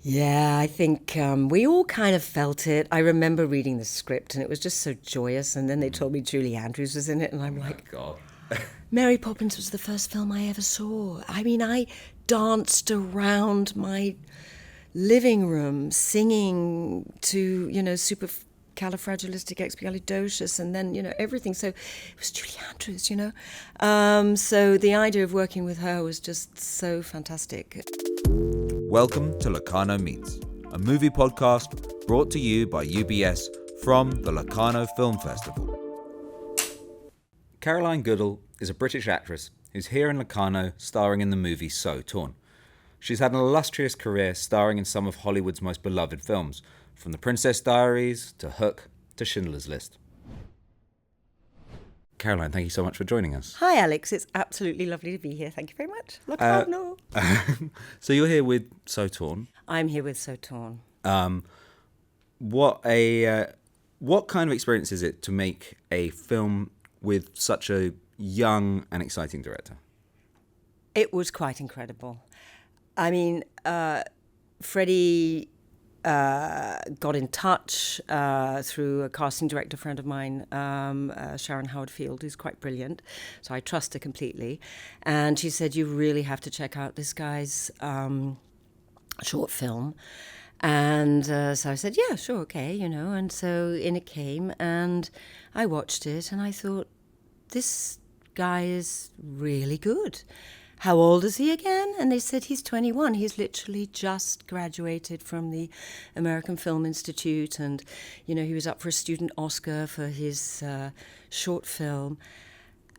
Yeah, I think we all kind of felt it. I remember reading the script and it was just so joyous. And then they told me Julie Andrews was in it, and I'm like, God. Mary Poppins was the first film I ever saw. I mean, I danced around my living room singing to, supercalifragilisticexpialidocious, and then, everything. So it was Julie Andrews, So the idea of working with her was just so fantastic. Welcome to Locarno Meets, a movie podcast brought to you by UBS from the Locarno Film Festival. Caroline Goodall is a British actress who's here in Locarno starring in the movie So Torn. She's had an illustrious career starring in some of Hollywood's most beloved films, from The Princess Diaries to Hook to Schindler's List. Caroline, thank you so much for joining us. Hi, Alex. It's absolutely lovely to be here. Thank you very much. Locarno. So you're here with So Torn. I'm here with So Torn. What kind of experience is it to make a film with such a young and exciting director? It was quite incredible. I mean, Freddy got in touch through a casting director friend of mine, Sharon Howard-Field, who's quite brilliant. So I trust her completely. And she said, you really have to check out this guy's short film. And so I said, yeah, sure, okay, And so in it came, and I watched it, and I thought, this guy is really good. How old is he again? And they said he's 21. He's literally just graduated from the American Film Institute, and, he was up for a student Oscar for his short film.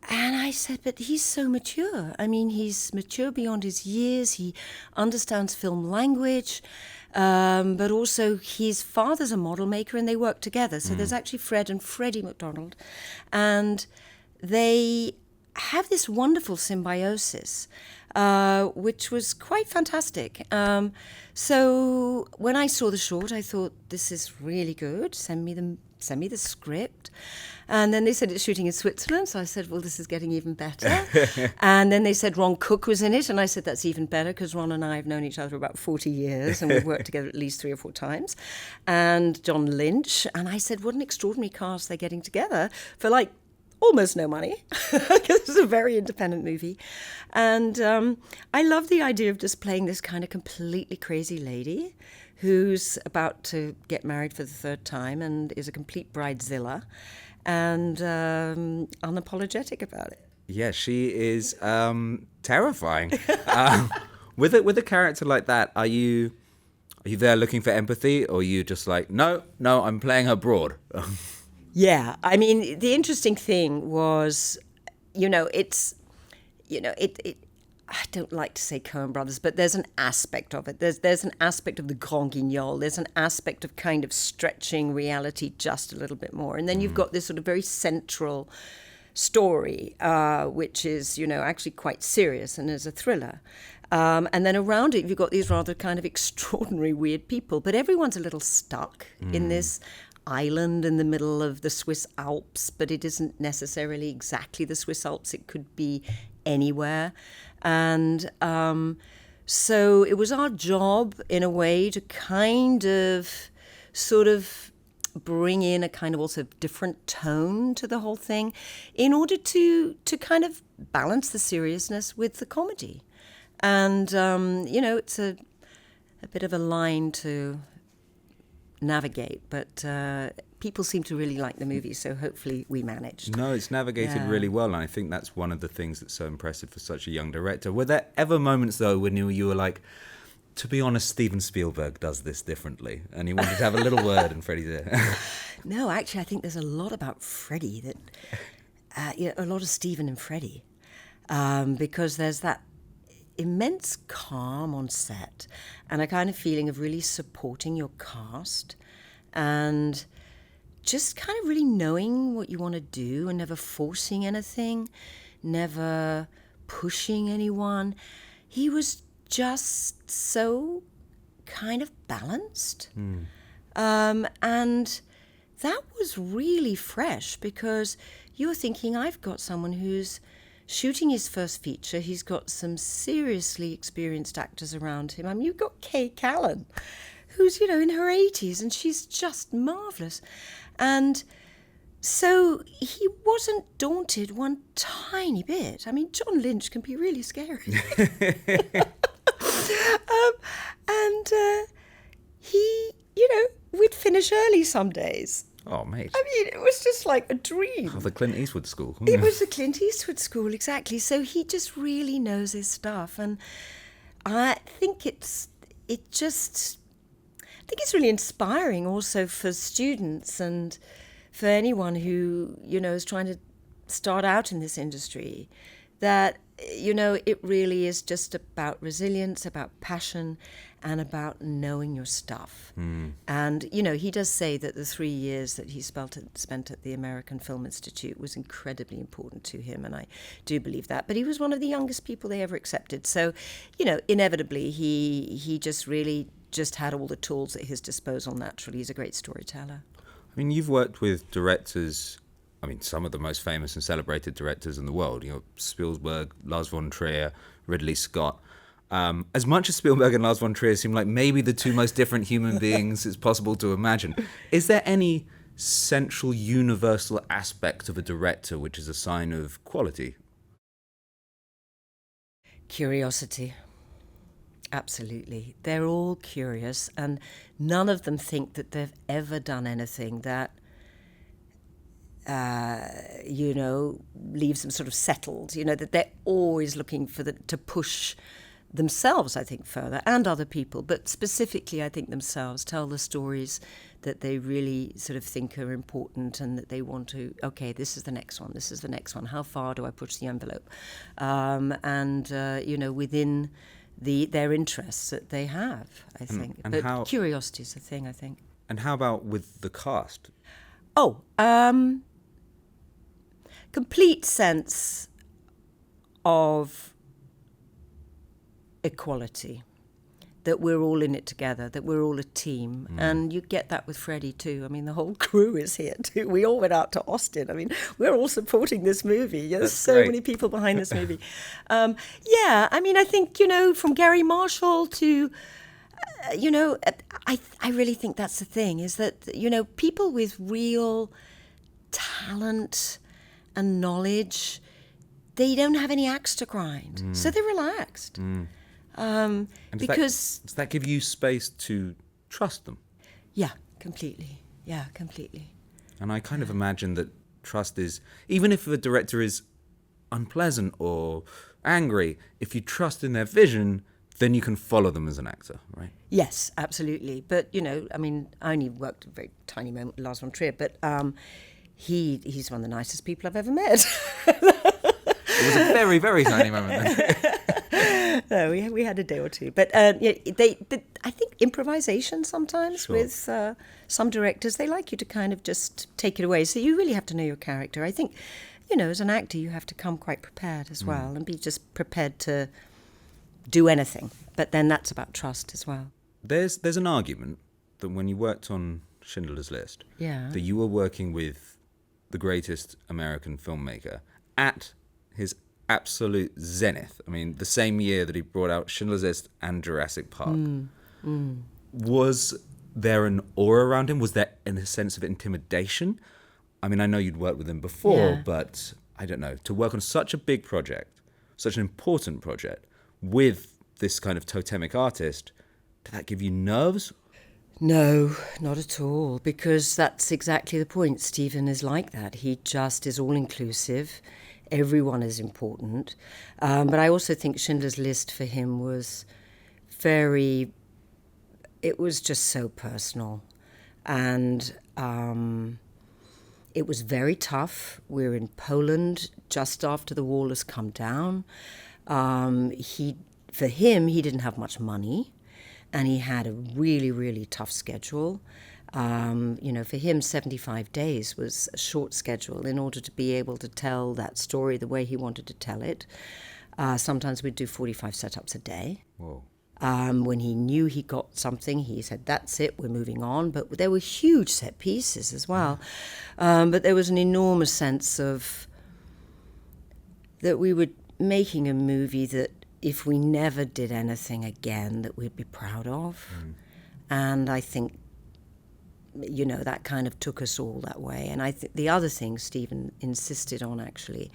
And I said, but he's so mature. I mean, he's mature beyond his years. He understands film language, but also his father's a model maker, and they work together. So there's actually Fred and Freddy MacDonald, and they have this wonderful symbiosis, which was quite fantastic. So when I saw the short, I thought, this is really good. Send me the script. And then they said it's shooting in Switzerland. So I said, well, this is getting even better. And then they said Ron Cook was in it. And I said, that's even better, because Ron and I have known each other about 40 years and we've worked together at least 3 or 4 times. And John Lynch. And I said, what an extraordinary cast they're getting together for almost no money, because it's a very independent movie. And I love the idea of just playing this kind of completely crazy lady who's about to get married for the 3rd time and is a complete bridezilla and unapologetic about it. Yeah, she is terrifying. With a character like that, are you there looking for empathy, or are you just like, no, I'm playing her broad? Yeah, I mean, the interesting thing was, I don't like to say Coen Brothers, but there's an aspect of it. There's an aspect of the Grand Guignol. There's an aspect of kind of stretching reality just a little bit more. And then you've got this sort of very central story, which is, actually quite serious and is a thriller. And then around it, you've got these rather kind of extraordinary, weird people. But everyone's a little stuck in this island in the middle of the Swiss Alps, but it isn't necessarily exactly the Swiss Alps. It could be anywhere. And so it was our job, in a way, to kind of sort of bring in a kind of also different tone to the whole thing in order to kind of balance the seriousness with the comedy. And, it's a bit of a line to navigate, but people seem to really like the movie, so hopefully we managed. No, it's navigated really well, and I think that's one of the things that's so impressive for such a young director. Were there ever moments, though, when you were like, to be honest, Steven Spielberg does this differently, and you wanted to have a little word in Freddy's ear? No, actually, I think there's a lot about Freddy that, a lot of Steven and Freddy, because there's that immense calm on set and a kind of feeling of really supporting your cast and just kind of really knowing what you want to do and never forcing anything, never pushing anyone. He was just so kind of balanced. And that was really fresh, because you're thinking, I've got someone who's shooting his first feature. He's got some seriously experienced actors around him. I mean, you've got Kay Callan, who's, in her 80s, and she's just marvellous. And so he wasn't daunted one tiny bit. I mean, John Lynch can be really scary. He, we'd finish early some days. Oh, mate. I mean, it was just like a dream. Oh, the Clint Eastwood school. It was the Clint Eastwood school, exactly. So he just really knows his stuff. And I think it's really inspiring also for students and for anyone who, is trying to start out in this industry, that, it really is just about resilience, about passion, and about knowing your stuff. And, he does say that the 3 years that he spent at the American Film Institute was incredibly important to him, and I do believe that. But he was one of the youngest people they ever accepted. So, inevitably, he just really just had all the tools at his disposal naturally. He's a great storyteller. I mean, you've worked with directors, some of the most famous and celebrated directors in the world. Spielberg, Lars von Trier, Ridley Scott. As much as Spielberg and Lars von Trier seem like maybe the two most different human beings it's possible to imagine, is there any central universal aspect of a director which is a sign of quality? Curiosity. Absolutely. They're all curious, and none of them think that they've ever done anything that, leaves them sort of settled, that they're always looking to push themselves, I think, further, and other people, but specifically, I think, themselves, tell the stories that they really sort of think are important and that they want to, okay, this is the next one, how far do I push the envelope? Within their interests that they have, I think. But curiosity is the thing, I think. And how about with the cast? Complete sense of equality, that we're all in it together, that we're all a team. And you get that with Freddy too. I mean, the whole crew is here too. We all went out to Austin. I mean, we're all supporting this movie. There's That's so great. many people behind this movie. I think, from Gary Marshall to, I really think that's the thing, is that, people with real talent and knowledge, they don't have any axe to grind. So they're relaxed. And Because does that give you space to trust them? Yeah, completely. And I kind of imagine that trust is, even if a director is unpleasant or angry, if you trust in their vision, then you can follow them as an actor, right? Yes, absolutely. But, I only worked a very tiny moment with Lars von Trier, but he's one of the nicest people I've ever met. It was a very, very tiny moment then. No, we had a day or two. But but I think improvisation sometimes with some directors, they like you to kind of just take it away. So you really have to know your character. I think, as an actor, you have to come quite prepared as well and be just prepared to do anything. But then that's about trust as well. There's an argument that when you worked on Schindler's List, that you were working with the greatest American filmmaker at his absolute zenith. I mean, the same year that he brought out Schindler's List and Jurassic Park. Was there an aura around him? Was there a sense of intimidation? I mean, I know you'd worked with him before, but I don't know. To work on such a big project, such an important project, with this kind of totemic artist, did that give you nerves? No, not at all, because that's exactly the point. Stephen is like that. He just is all-inclusive. Everyone is important. But I also think Schindler's List for him was it was just so personal. And it was very tough. We're in Poland just after the wall has come down. For him, he didn't have much money, and he had a really, really tough schedule. For him, 75 days was a short schedule in order to be able to tell that story the way he wanted to tell it. Sometimes we'd do 45 setups a day. Whoa. When he knew he got something, he said, that's it, we're moving on. But there were huge set pieces as well. But there was an enormous sense of that we were making a movie that if we never did anything again, that we'd be proud of. And I think, you know, that kind of took us all that way. And I think the other thing Stephen insisted on, actually,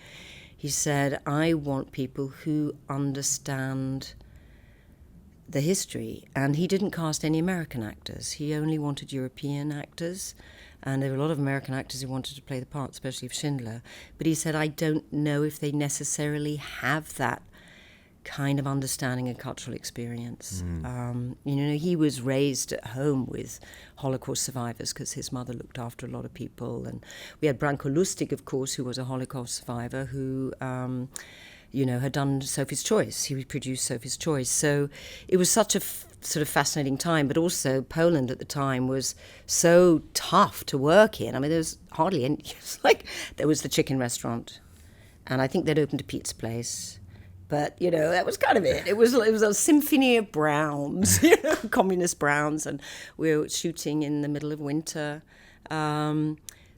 he said, I want people who understand the history. And he didn't cast any American actors. He only wanted European actors. And there were a lot of American actors who wanted to play the part, especially of Schindler. But he said, I don't know if they necessarily have that kind of understanding and cultural experience. You know, he was raised at home with Holocaust survivors because his mother looked after a lot of people. And we had Branko Lustig, of course, who was a Holocaust survivor who, you know, had done Sophie's Choice. He produced Sophie's Choice. So it was such a sort of fascinating time, but also Poland at the time was so tough to work in. I mean, there was hardly any, it was like, there was the chicken restaurant, and I think they'd opened a pizza place. But, you know, that was kind of it. It was a symphony of browns, you know, communist browns, and we were shooting in the middle of winter.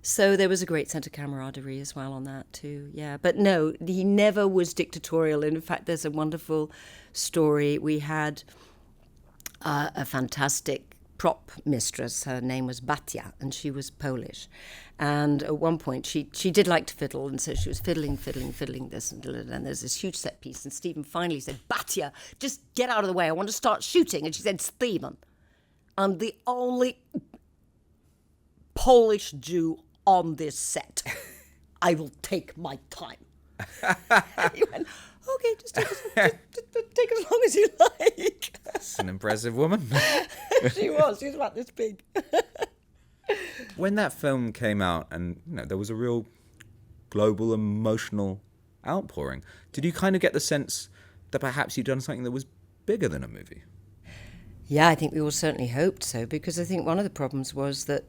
So there was a great sense of camaraderie as well on that too, yeah. But no, he never was dictatorial. And in fact, there's a wonderful story. We had a fantastic prop mistress. Her name was Batia, and she was Polish. And at one point, she did like to fiddle, and so she was fiddling this, and there's this huge set piece. And Stephen finally said, Batia, just get out of the way. I want to start shooting. And she said, Stephen, I'm the only Polish Jew on this set. I will take my time. And he went, okay, just take as long as you like. That's an impressive woman. She was about this big. When that film came out, and you know, there was a real global emotional outpouring, did you kind of get the sense that perhaps you'd done something that was bigger than a movie? Yeah, I think we all certainly hoped so, because I think one of the problems was that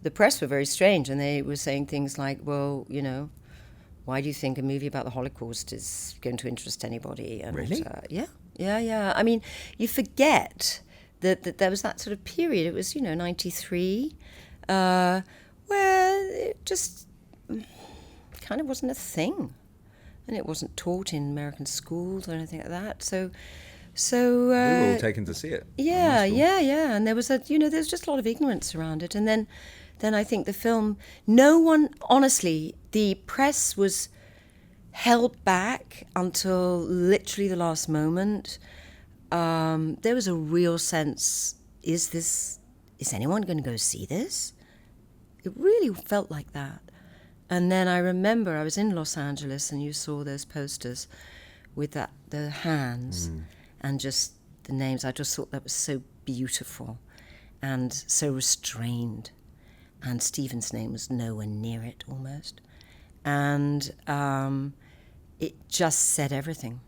the press were very strange, and they were saying things like, well, you know, why do you think a movie about the Holocaust is going to interest anybody? And, really? Yeah. I mean, you forget that there was that sort of period. It was, you know, 93, where it just kind of wasn't a thing. And it wasn't taught in American schools or anything like that. So we were all taken to see it. Yeah. And there was there's just a lot of ignorance around it. And then I think the film, no one, honestly, the press was held back until literally the last moment. There was a real sense, is anyone going to go see this? It really felt like that. And then I remember I was in Los Angeles, and you saw those posters with the hands and just the names. I just thought that was so beautiful and so restrained. And Stephen's name was nowhere near it, almost. And it just said everything.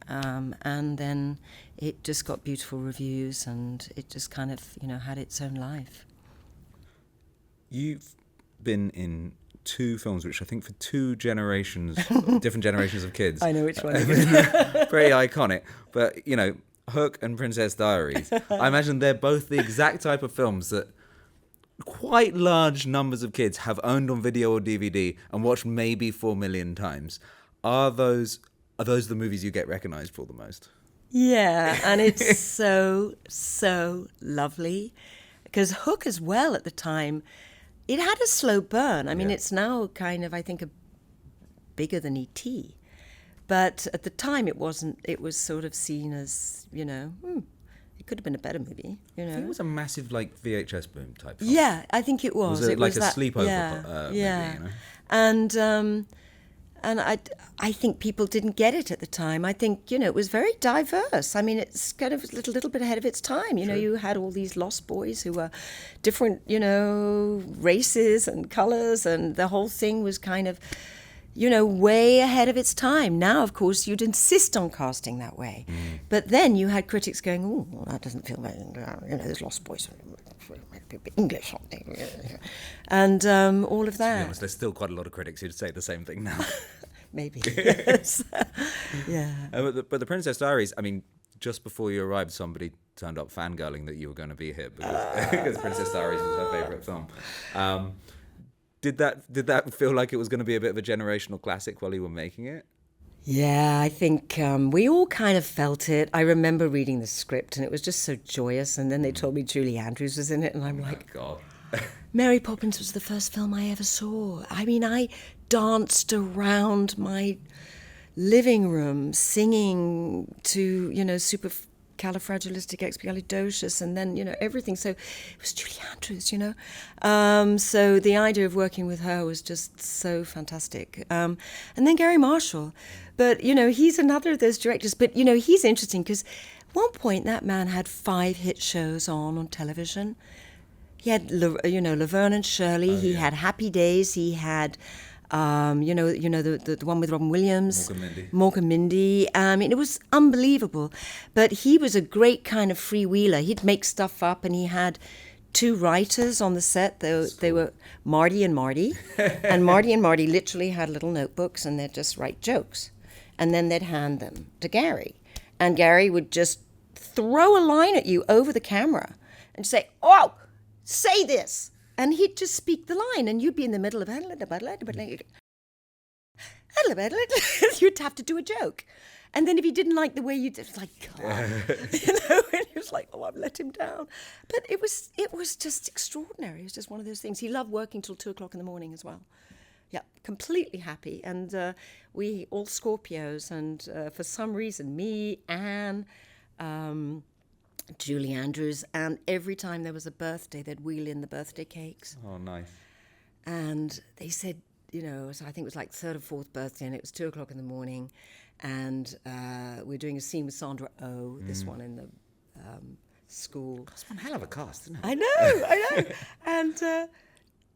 And then it just got beautiful reviews, and it just kind of, you know, had its own life. You've been in 2 films, which I think for 2 generations, different generations of kids. I know which one. Very iconic. But, you know, Hook and Princess Diaries, I imagine they're both the exact type of films that quite large numbers of kids have owned on video or DVD and watched maybe 4 million times. Are those the movies you get recognised for the most? Yeah, and it's so lovely. Because Hook as well at the time, it had a slow burn. I mean, it's now kind of, I think, bigger than E.T. But at the time it wasn't. It was sort of seen as, you know, it could have been a better movie, you know. I think it was a massive, like, VHS boom type film. Yeah, I think it was. Was it like was a sleepover movie, you know? And I think people didn't get it at the time. I think, you know, it was very diverse. I mean, it's kind of a little bit ahead of its time. You know, you had all these lost boys who were different, you know, races and colours, and the whole thing was kind of, you know, way ahead of its time. Now, of course, you'd insist on casting that way. But then you had critics going, oh, well, that doesn't feel very, you know, there's lost boys, English, aren't they? And all of that. To be honest, there's still quite a lot of critics who'd say the same thing now. Maybe, yes. Yeah. But the Princess Diaries, I mean, just before you arrived, somebody turned up fangirling that you were going to be here because Princess Diaries was her favourite film. Did that feel like it was going to be a bit of a generational classic while you were making it? Yeah, I think we all kind of felt it. I remember reading the script and it was just so joyous. And then they told me Julie Andrews was in it, and I'm like, God. Mary Poppins was the first film I ever saw. I mean, I danced around my living room singing to, supercalifragilisticexpialidocious, and then, everything. So it was Julie Andrews, So the idea of working with her was just so fantastic. And then Gary Marshall. But, he's another of those directors. But, he's interesting because at one point that man had 5 hit shows on television. He had, Laverne and Shirley. He had Happy Days. He had, the one with Robin Williams. Mork and Mindy. I mean, it was unbelievable. But he was a great kind of freewheeler. He'd make stuff up, and he had 2 writers on the set. They were Marty and Marty. And Marty literally had little notebooks, and they'd just write jokes. And then they'd hand them to Gary. And Gary would just throw a line at you over the camera and say, "Oh, say this," and he'd just speak the line, and you'd be in the middle of you'd have to do a joke, and then if he didn't like the way you did, it was like, God, and he was like, "Oh, I've let him down." But it was just extraordinary. It was just one of those things. He loved working till 2:00 in the morning as well. Yeah, completely happy, and we all Scorpios, and for some reason, me, Anne, Julie Andrews, and every time there was a birthday, they'd wheel in the birthday cakes. Oh, nice. And they said, so I think it was like 3rd or 4th birthday, and it was 2:00 in the morning, and we're doing a scene with Sandra Oh, this one in the school. That's one hell of a cast, isn't it? I know. And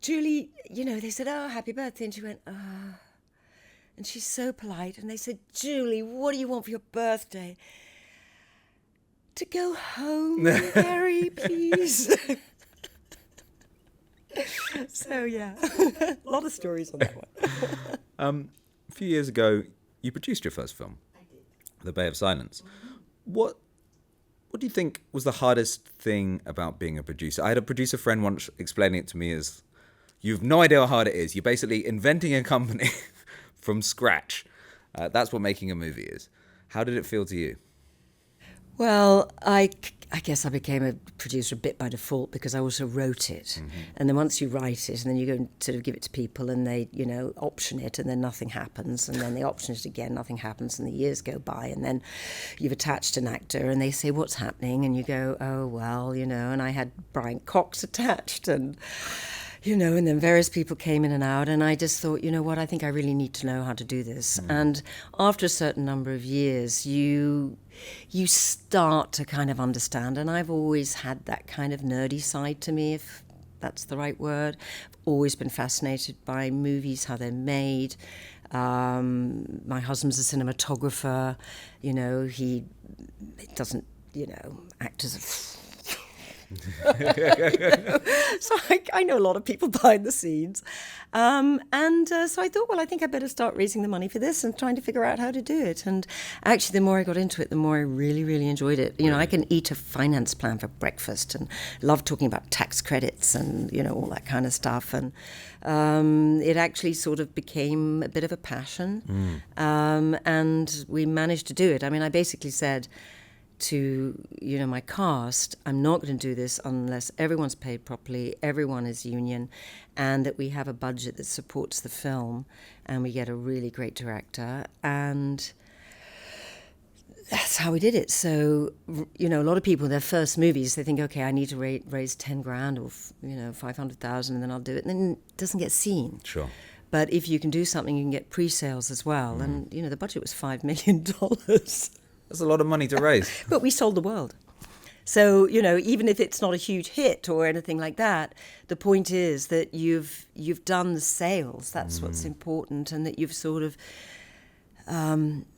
Julie, they said, "Oh, happy birthday," and she went, "Oh," and she's so polite, and they said, "Julie, what do you want for your birthday?" "To go home, Gary, please." So, yeah, a lot of stories on that one. A few years ago, you produced your first film. I did. The Bay of Silence. What do you think was the hardest thing about being a producer? I had a producer friend once explaining it to me as, you've no idea how hard it is. You're basically inventing a company from scratch. That's what making a movie is. How did it feel to you? Well, I guess I became a producer a bit by default because I also wrote it. Mm-hmm. And then once you write it, and then you go and sort of give it to people, and they, option it, and then nothing happens. And then they option it again, nothing happens, and the years go by. And then you've attached an actor, and they say, "What's happening?" And you go, "Oh, well, and I had Brian Cox attached, and and then various people came in and out, and I just thought, I think I really need to know how to do this." And after a certain number of years, you start to kind of understand, and I've always had that kind of nerdy side to me, if that's the right word. I've always been fascinated by movies, how they're made. My husband's a cinematographer, he doesn't, act as a so I know a lot of people behind the scenes. So I thought, well, I think I better start raising the money for this and trying to figure out how to do it. And actually, the more I got into it, the more I really, really enjoyed it. I can eat a finance plan for breakfast and love talking about tax credits and, all that kind of stuff. And it actually sort of became a bit of a passion. And we managed to do it. I mean, I basically said to my cast, I'm not going to do this unless everyone's paid properly, everyone is union, and that we have a budget that supports the film, and we get a really great director, and that's how we did it. So a lot of people, their first movies, they think, okay, I need to raise 10 grand or 500,000, and then I'll do it, and then it doesn't get seen. Sure. But if you can do something, you can get pre-sales as well. And the budget was $5 million. That's a lot of money to raise. But we sold the world. So, even if it's not a huge hit or anything like that, the point is that you've done the sales. That's what's important, and that you've sort of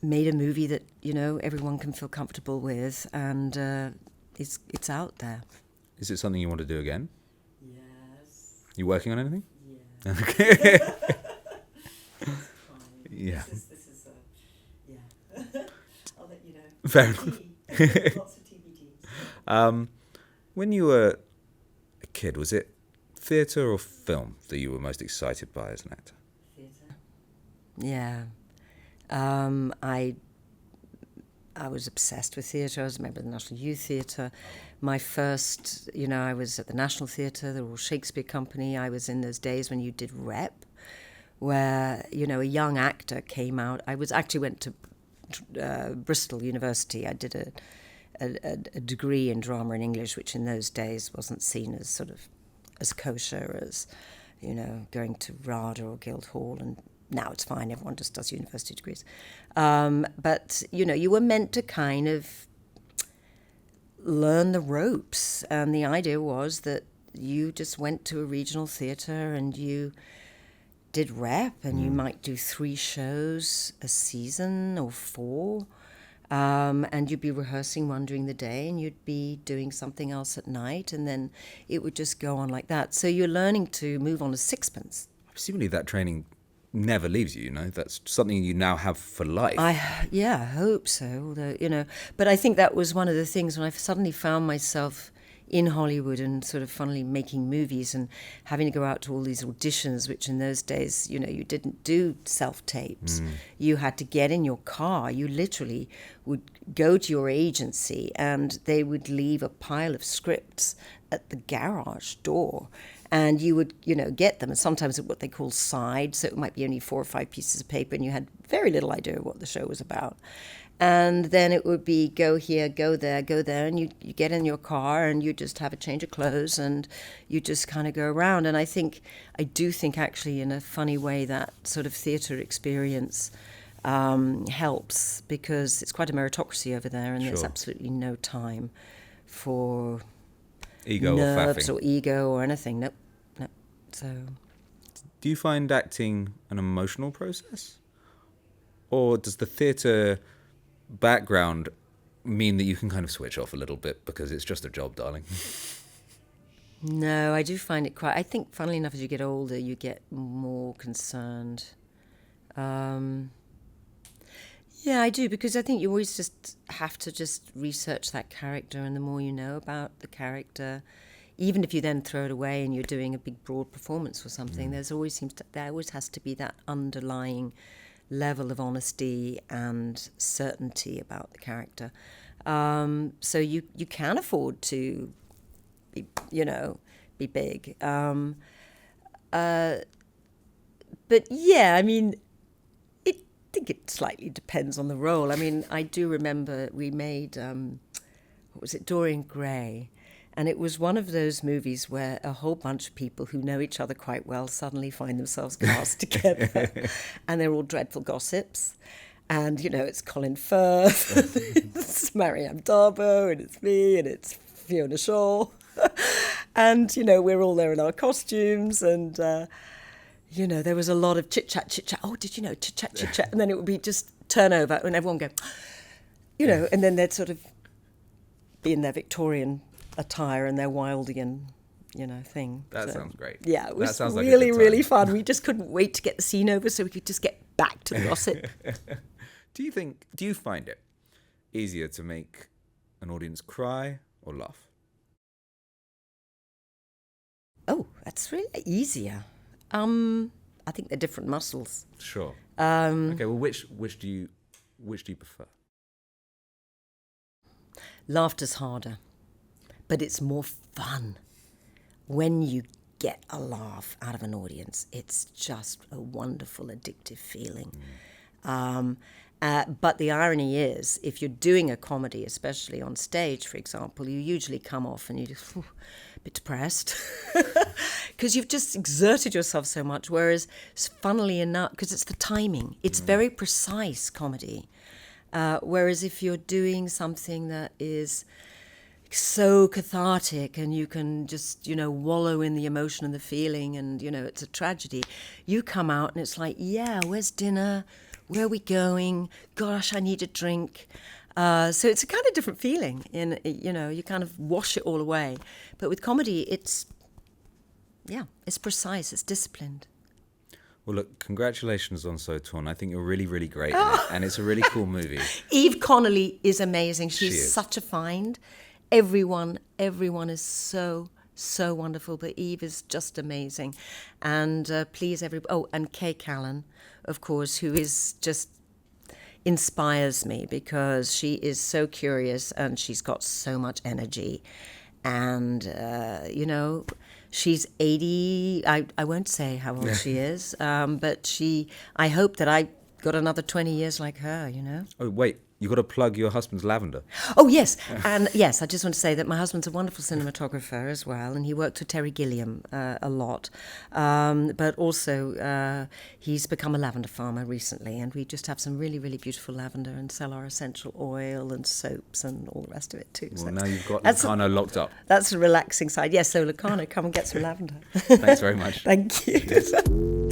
made a movie that, everyone can feel comfortable with, and it's out there. Is it something you want to do again? Yes. You working on anything? Yeah. Okay. Yeah. This is yeah. I'll let you know. Fair enough. Lots of TBTs. When you were a kid, was it theatre or film that you were most excited by as an actor? Theatre. Yeah. I was obsessed with theatre. I was a member of the National Youth Theatre. My first, I was at the National Theatre, the Royal Shakespeare Company. I was in those days when you did rep, where, a young actor came out. I went to Bristol University. I did a degree in drama and English, which in those days wasn't seen as sort of as kosher as, going to RADA or Guildhall, and now it's fine, everyone just does university degrees. But, you were meant to kind of learn the ropes, and the idea was that you just went to a regional theatre and you did rep, and you might do 3 shows a season or 4, and you'd be rehearsing one during the day and you'd be doing something else at night, and then it would just go on like that. So you're learning to move on a sixpence. Presumably that training never leaves you, that's something you now have for life. I hope so, although, but I think that was one of the things when I suddenly found myself in Hollywood and sort of funnily making movies and having to go out to all these auditions, which in those days, you didn't do self-tapes. You had to get in your car. You literally would go to your agency and they would leave a pile of scripts at the garage door. And you would, get them. And sometimes at what they call side, so it might be only 4 or 5 pieces of paper, and you had very little idea what the show was about. And then it would be go here, go there, and you get in your car and you just have a change of clothes and you just kind of go around. And I do think actually in a funny way that sort of theatre experience helps, because it's quite a meritocracy over there, and there's absolutely no time for ego nerves or or ego or anything. Nope. So, do you find acting an emotional process, or does the theatre background mean that you can kind of switch off a little bit because it's just a job, darling? No, I do find it quite. I think, funnily enough, as you get older, you get more concerned. Yeah, I do, because I think you always just have to just research that character, and the more you know about the character, even if you then throw it away and you're doing a big broad performance or something, there always has to be that underlying level of honesty and certainty about the character. So you can afford to be big. But yeah, I mean, I think it slightly depends on the role. I mean, I do remember we made, Dorian Gray, and it was one of those movies where a whole bunch of people who know each other quite well suddenly find themselves cast together, and they're all dreadful gossips. And, it's Colin Firth, it's Marianne Darbo, and it's me, and it's Fiona Shaw. And, we're all there in our costumes, and, there was a lot of chit-chat. Oh, did you know, chit-chat. And then it would be just turn over, and everyone go, and then they'd sort of be in their Victorian attire and their Wildian, thing. That sounds great. Yeah, it was like really, really fun. We just couldn't wait to get the scene over so we could just get back to the gossip. Do you find it easier to make an audience cry or laugh? Oh, that's really easier. I think they're different muscles. Sure. Okay, well, which do you prefer? Laughter's harder, but it's more fun. When you get a laugh out of an audience, it's just a wonderful, addictive feeling. But the irony is, if you're doing a comedy, especially on stage, for example, you usually come off and you just a bit depressed because you've just exerted yourself so much. Whereas, funnily enough, because it's the timing, it's very precise comedy. Whereas if you're doing something that is so cathartic and you can just, wallow in the emotion and the feeling and, it's a tragedy, you come out and it's like, yeah, where's dinner? Where are we going? Gosh, I need a drink. So it's a kind of different feeling. You kind of wash it all away. But with comedy, it's precise, it's disciplined. Well, look, congratulations on So Torn. I think you're really, really great in it, and it's a really cool movie. Eve Connolly is amazing. She's She is. such a find. Everyone is so wonderful, but Eve is just amazing. And please, and Kay Callan, of course, who is just inspires me because she is so curious and she's got so much energy. And, she's 80. I won't say how old she is, but I hope that I got another 20 years like her, Oh, wait. You got to plug your husband's Lavender. Oh, yes. And yes, I just want to say that my husband's a wonderful cinematographer as well, and he worked with Terry Gilliam a lot. But also, he's become a lavender farmer recently, and we just have some really, really beautiful lavender and sell our essential oil and soaps and all the rest of it too. Well, so now you've got Locarno locked up. That's the relaxing side. Yes, so Locarno, come and get some lavender. Thanks very much. Thank you.